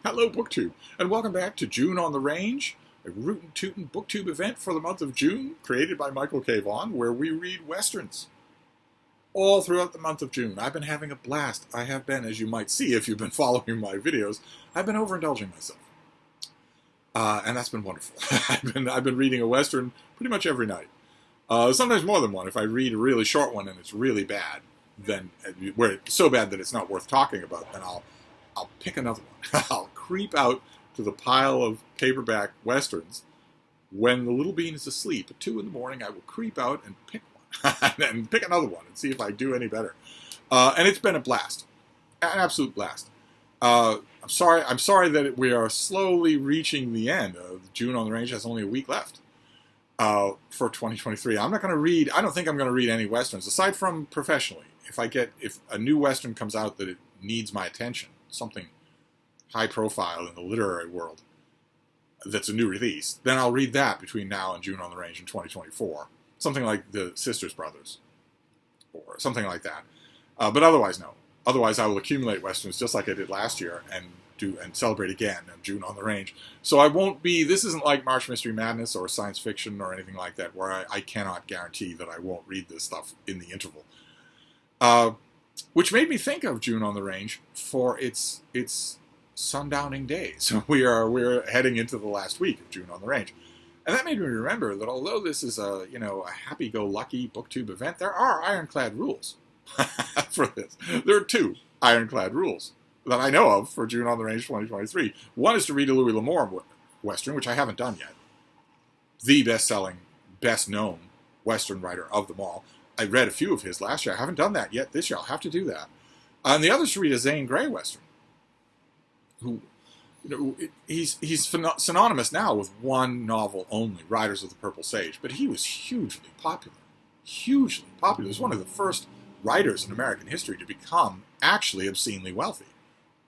Hello, BookTube, and welcome back to June on the Range, a rootin' tootin' BookTube event for the month of June, created by Michael K. Vaughan, where we read Westerns all throughout the month of June. I've been having a blast. I have been, as you might see if you've been following my videos, I've been overindulging myself. And that's been wonderful. I've been reading a Western pretty much every night. Sometimes more than one. If I read a really short one and it's really bad, then where it's so bad that it's not worth talking about, then I'll pick another one. I'll creep out to the pile of paperback Westerns when the little bean is asleep. At 2 in the morning, I will creep out and pick one. And pick another one and see if I do any better. And it's been a blast. An absolute blast. I'm sorry that we are slowly reaching the end. June on the Range has only a week left for 2023. I'm not going to read, I don't think I'm going to read any Westerns, aside from professionally. If a new Western comes out that it needs my attention, something high profile in the literary world that's a new release, then I'll read that between now and June on the Range in 2024. Something like The Sisters Brothers, or something like that. But otherwise, no. Otherwise, I will accumulate Westerns just like I did last year and celebrate again in June on the Range. So I won't be, this isn't like March Mystery Madness or science fiction or anything like that, where I cannot guarantee that I won't read this stuff in the interval. Which made me think of June on the Range for its sundowning days. We're heading into the last week of June on the Range. And that made me remember that although this is a happy-go-lucky BookTube event, there are ironclad rules for this. There are 2 ironclad rules that I know of for June on the Range 2023. One is to read a Louis L'Amour Western, which I haven't done yet. The best-selling, best-known Western writer of them all. I read a few of his last year. I haven't done that yet this year. I'll have to do that. And the other is to read a Zane Grey Western, who, he's synonymous now with one novel only, Riders of the Purple Sage, but he was hugely popular. Hugely popular. He was one of the first writers in American history to become actually obscenely wealthy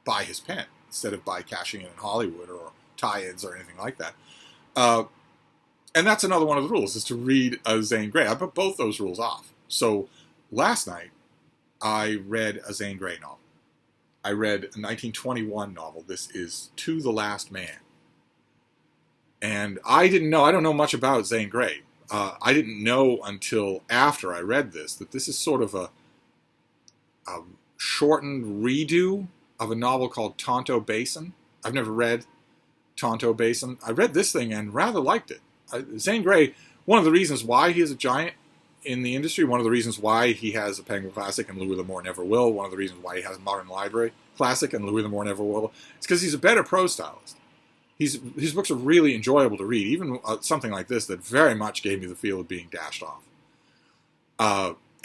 by his pen, instead of by cashing in Hollywood or tie-ins or anything like that. And that's another one of the rules, is to read a Zane Grey. I put both those rules off. So last night, I read a Zane Grey novel. I read a 1921 novel. This is To the Last Man. And I don't know much about Zane Grey. I didn't know until after I read this that this is sort of a shortened redo of a novel called Tonto Basin. I've never read Tonto Basin. I read this thing and rather liked it. Zane Grey, one of the reasons why he is a giant in the industry, one of the reasons why he has a Penguin Classic and Louis L'Amour Never Will, one of the reasons why he has a Modern Library Classic and Louis L'Amour Never Will, it's because he's a better prose stylist. His books are really enjoyable to read, even something like this that very much gave me the feel of being dashed off.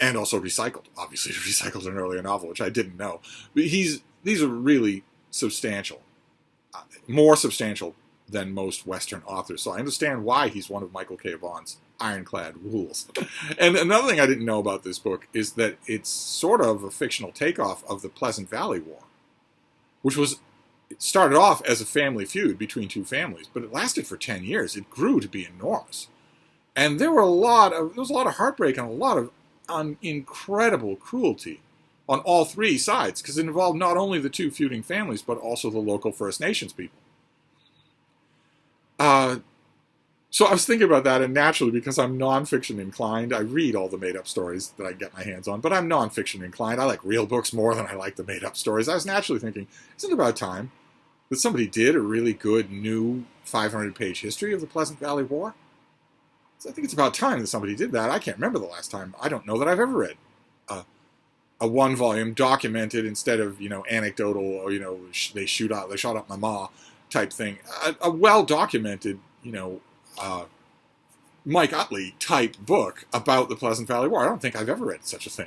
And also recycled. Obviously, recycled an earlier novel, which I didn't know. But these are really substantial. More substantial than most Western authors. So I understand why he's one of Michael K. Vaughan's ironclad rules. And another thing I didn't know about this book is that it's sort of a fictional takeoff of the Pleasant Valley War, which it started off as a family feud between 2 families, but it lasted for 10 years. It grew to be enormous. And there was a lot of heartbreak and a lot of incredible cruelty on all 3 sides, because it involved not only the 2 feuding families, but also the local First Nations people. So I was thinking about that, and naturally, because I'm nonfiction inclined, I read all the made-up stories that I get my hands on, but I'm nonfiction inclined. I like real books more than I like the made-up stories. I was naturally thinking, isn't it about time that somebody did a really good, new 500-page history of the Pleasant Valley War? So I think it's about time that somebody did that. I can't remember the last time. I don't know that I've ever read a 1-volume documented instead of, anecdotal, or, they shot up my ma type thing. A well-documented, Mike Utley type book about the Pleasant Valley War. I don't think I've ever read such a thing.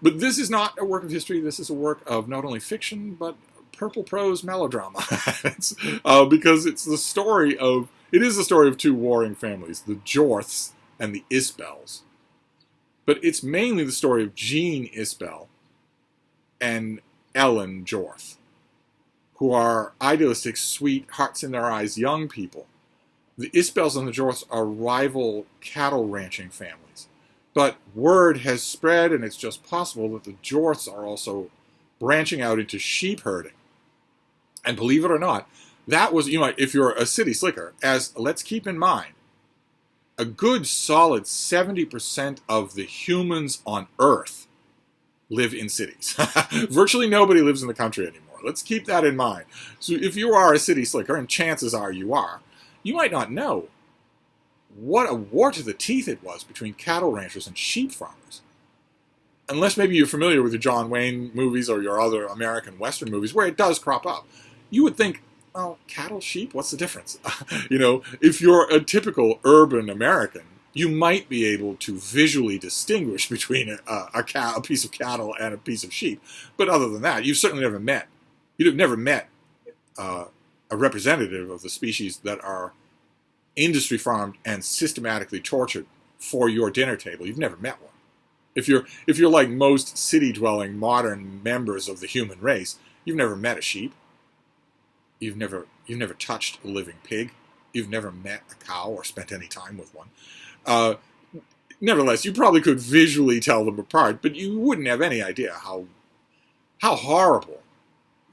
But this is not a work of history. This is a work of not only fiction, but purple prose melodrama. Because it is the story of 2 warring families, the Jorths and the Isbels. But it's mainly the story of Jean Isbel and Ellen Jorth, who are idealistic, sweet, hearts-in-their-eyes young people. The Isbels and the Jorths are rival cattle ranching families. But word has spread, and it's just possible that the Jorths are also branching out into sheep herding. And believe it or not, that was, if you're a city slicker, let's keep in mind, a good solid 70% of the humans on Earth live in cities. Virtually nobody lives in the country anymore. Let's keep that in mind. So if you are a city slicker, and chances are you are, you might not know what a war to the teeth it was between cattle ranchers and sheep farmers. Unless maybe you're familiar with the John Wayne movies or your other American Western movies where it does crop up. You would think, well, cattle, sheep, what's the difference? If you're a typical urban American, you might be able to visually distinguish between a piece of cattle and a piece of sheep. But other than that, you've certainly never met. You'd have never met a representative of the species that are industry farmed and systematically tortured for your dinner table. You've never met one. If you're like most city-dwelling modern members of the human race, you've never met a sheep. You've never touched a living pig. You've never met a cow or spent any time with one. Nevertheless, you probably could visually tell them apart, but you wouldn't have any idea how horrible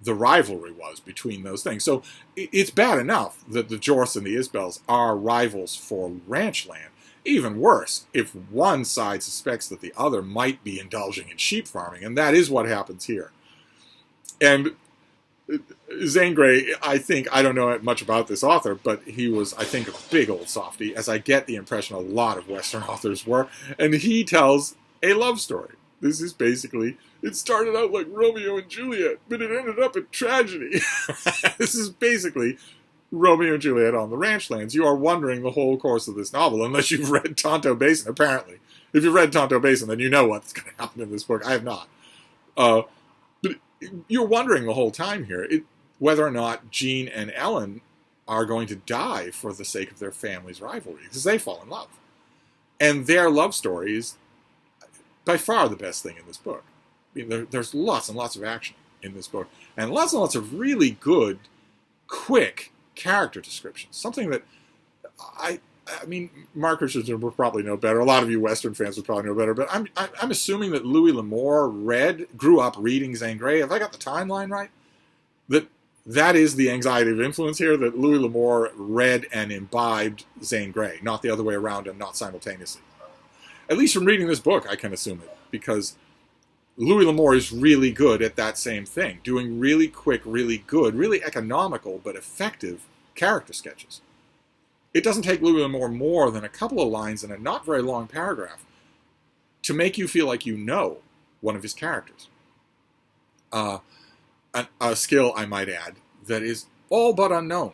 the rivalry was between those things. So it's bad enough that the Jorths and the Isbels are rivals for ranch land. Even worse, if one side suspects that the other might be indulging in sheep farming, and that is what happens here. And Zane Grey, I don't know much about this author, but he was, I think, a big old softy, as I get the impression a lot of Western authors were, and he tells a love story. This is basically, it started out like Romeo and Juliet, but it ended up a tragedy. This is basically Romeo and Juliet on the ranch lands. You are wondering the whole course of this novel, unless you've read Tonto Basin, apparently. If you've read Tonto Basin, then you know what's going to happen in this book. I have not. But you're wondering the whole time here whether or not Jean and Ellen are going to die for the sake of their family's rivalry, because they fall in love. And their love story is by far the best thing in this book. I mean, there's lots and lots of action in this book, and lots of really good, quick character descriptions. Something that I mean, Mark Richardson would probably know better. A lot of you Western fans would probably know better. But I'm assuming that Louis L'Amour grew up reading Zane Grey. Have I got the timeline right? That is the anxiety of influence here. That Louis L'Amour read and imbibed Zane Grey, not the other way around, and not simultaneously. At least from reading this book, I can assume it, because Louis L'Amour is really good at that same thing, doing really quick, really good, really economical but effective character sketches. It doesn't take Louis L'Amour more than a couple of lines in a not very long paragraph to make you feel like you know one of his characters. A skill, I might add, that is all but unknown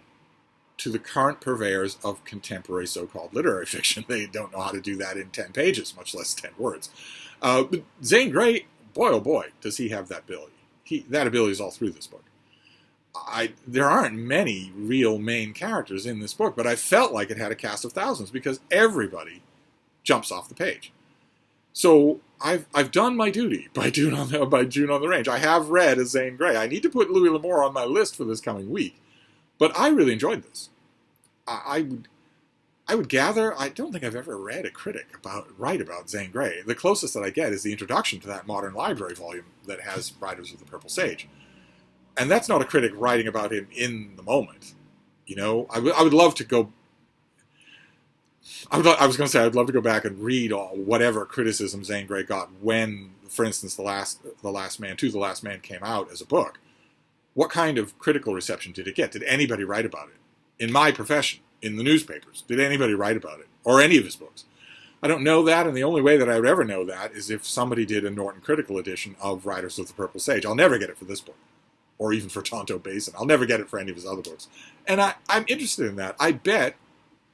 to the current purveyors of contemporary so-called literary fiction. They don't know how to do that in 10 pages, much less 10 words. But Zane Grey, boy oh boy, does he have that ability. That ability is all through this book. There aren't many real main characters in this book, but I felt like it had a cast of thousands because everybody jumps off the page. So I've done my duty by June on the Range. I have read a Zane Grey. I need to put Louis L'Amour on my list for this coming week, but I really enjoyed this. I would gather, I don't think I've ever read a critic write about Zane Grey. The closest that I get is the introduction to that Modern Library volume that has Riders of the Purple Sage. And that's not a critic writing about him in the moment. I would love to go... I was going to say I'd love to go back and read whatever criticism Zane Grey got when, for instance, The Last Man came out as a book. What kind of critical reception did it get? Did anybody write about it? In my profession, in the newspapers, did anybody write about it? Or any of his books? I don't know that, and the only way that I would ever know that is if somebody did a Norton critical edition of Riders of the Purple Sage. I'll never get it for this book. Or even for Tonto Basin. I'll never get it for any of his other books. And I'm interested in that. I bet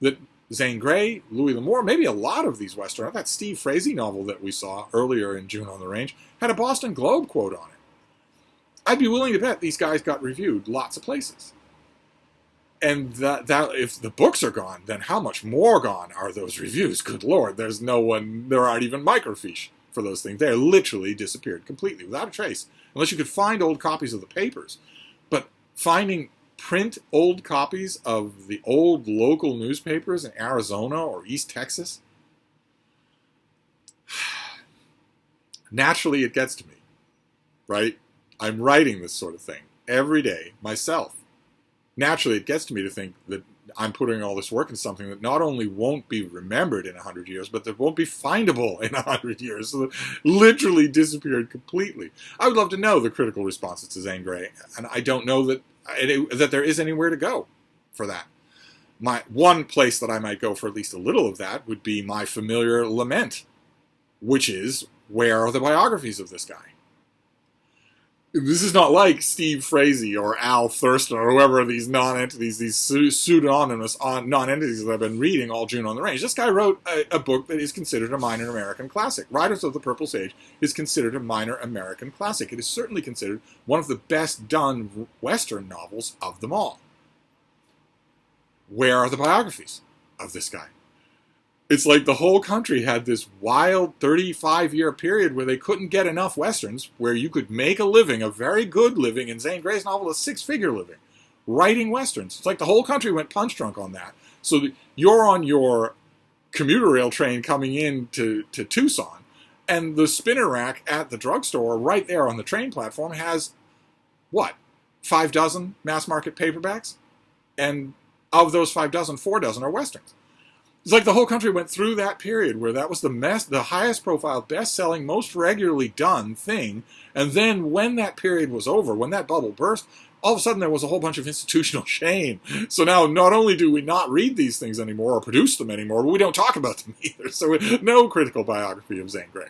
that Zane Grey, Louis L'Amour, maybe a lot of these Western, that Steve Frazee novel that we saw earlier in June on the Range, had a Boston Globe quote on it. I'd be willing to bet these guys got reviewed lots of places. And that if the books are gone, then how much more gone are those reviews? Good Lord, there aren't even microfiche for those things. They're literally disappeared completely, without a trace. Unless you could find old copies of the papers. But finding print old copies of the old local newspapers in Arizona or East Texas, naturally it gets to me, right? I'm writing this sort of thing. every day myself. Naturally, it gets to me to think that I'm putting all this work into something that not only won't be remembered in 100 years, but that won't be findable in 100 years. So literally disappeared completely. I would love to know the critical responses to Zane Grey, and I don't know that there is anywhere to go for that. My one place that I might go for at least a little of that would be my familiar lament, which is, where are the biographies of this guy? This is not like Steve Frazee or Al Thurston or whoever these non-entities, these pseudonymous non-entities that I've been reading all June on the Range. This guy wrote a book that is considered a minor American classic. Riders of the Purple Sage is considered a minor American classic. It is certainly considered one of the best done Western novels of them all. Where are the biographies of this guy? It's like the whole country had this wild 35-year period where they couldn't get enough Westerns, where you could make a living, a very good living, in Zane Grey's novel, a six-figure living, writing Westerns. It's like the whole country went punch-drunk on that. So you're on your commuter rail train coming in to Tucson, and the spinner rack at the drugstore right there on the train platform has, what, 5 dozen mass-market paperbacks? And of those 5 dozen, 4 dozen are Westerns. It's like the whole country went through that period where that was the highest profile, best-selling, most regularly done thing. And then when that period was over, when that bubble burst, all of a sudden there was a whole bunch of institutional shame. So now not only do we not read these things anymore or produce them anymore, but we don't talk about them either. So no critical biography of Zane Grey.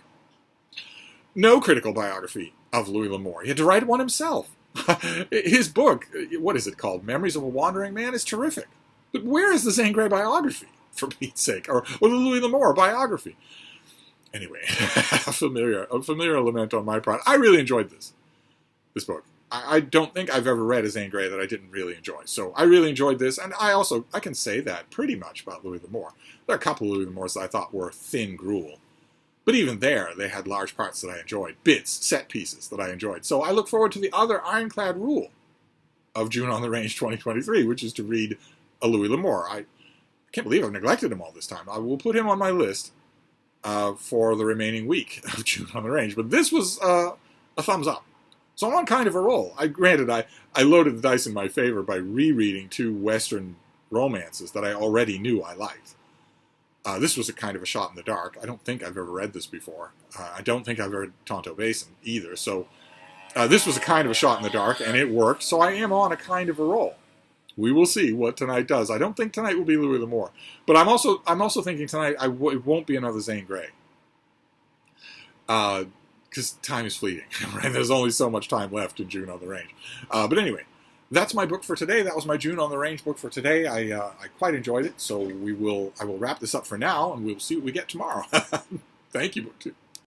No critical biography of Louis L'Amour. He had to write one himself. His book, what is it called? Memories of a Wandering Man, is terrific. But where is the Zane Grey biography? For Pete's sake, or the Louis L'Amour biography. Anyway, a familiar lament on my part. I really enjoyed this book. I don't think I've ever read a Zane Grey that I didn't really enjoy. So I really enjoyed this, and I can say that pretty much about Louis L'Amour. There are a couple of Louis L'Amours that I thought were thin gruel. But even there, they had large parts that I enjoyed. Bits, set pieces that I enjoyed. So I look forward to the other ironclad rule of June on the Range 2023, which is to read a Louis L'Amour. I can't believe I've neglected him all this time. I will put him on my list for the remaining week of June on the Range. But this was a thumbs up. So I'm on kind of a roll. Granted, I loaded the dice in my favor by rereading 2 Western romances that I already knew I liked. This was a kind of a shot in the dark. I don't think I've ever read this before. I don't think I've read Tonto Basin either. So this was a kind of a shot in the dark, and it worked. So I am on a kind of a roll. We will see what tonight does. I don't think tonight will be Louis L'Amour, but I'm also thinking tonight it won't be another Zane Grey, because time is fleeting. Right? There's only so much time left in June on the Range. But anyway, that's my book for today. That was my June on the Range book for today. I quite enjoyed it. So I will wrap this up for now, and we'll see what we get tomorrow. Thank you, BookTube.